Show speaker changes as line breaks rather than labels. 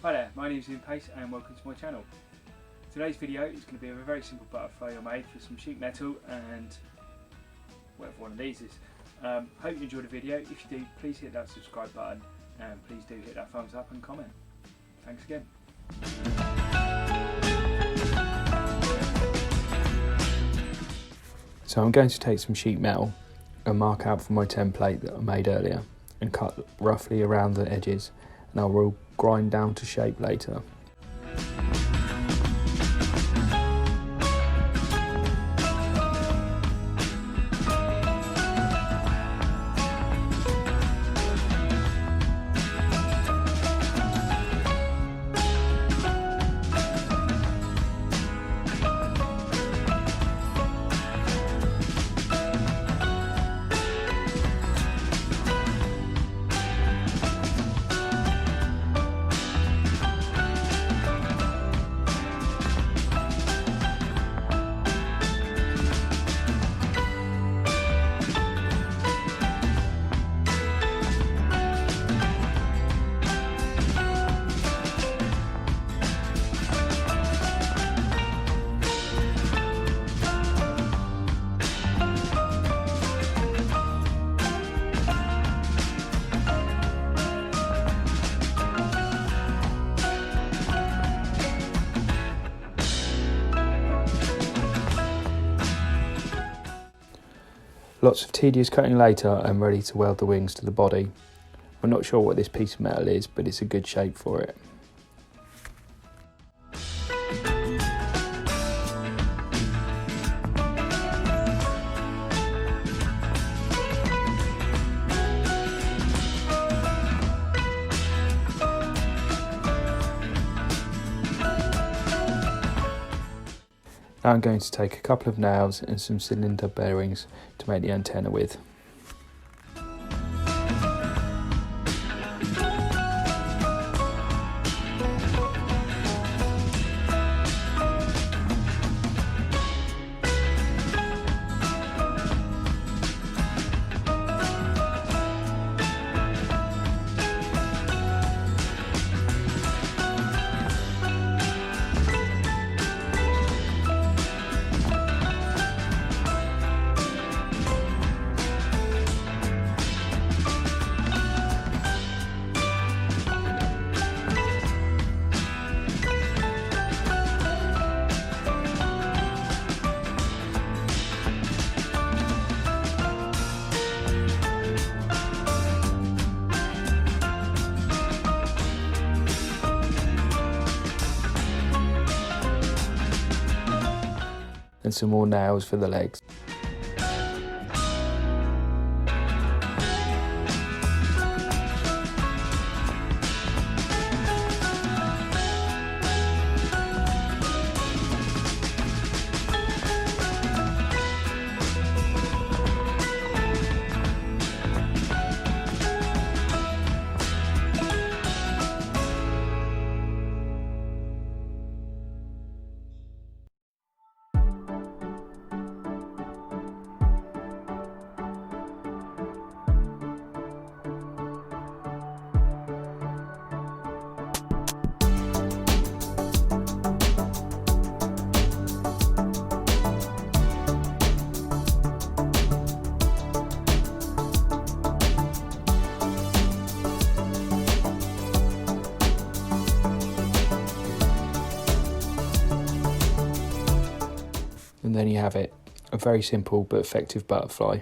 Hi there, my name is Ian Pace and welcome to my channel. Today's video is going to be of a very simple butterfly I made for some sheet metal and whatever one of these is. Hope you enjoyed the video. If you do, please hit that subscribe button and please do hit that thumbs up and comment. Thanks again.
So I'm going to take some sheet metal and mark out for my template that I made earlier and cut roughly around the edges, and I will grind down to shape later. Lots of tedious cutting later, I'm ready to weld the wings to the body. I'm not sure what this piece of metal is, but it's a good shape for it. Now I'm going to take a couple of nails and some cylinder bearings to make the antenna with. And some more nails for the legs. And then you have it, a very simple but effective butterfly.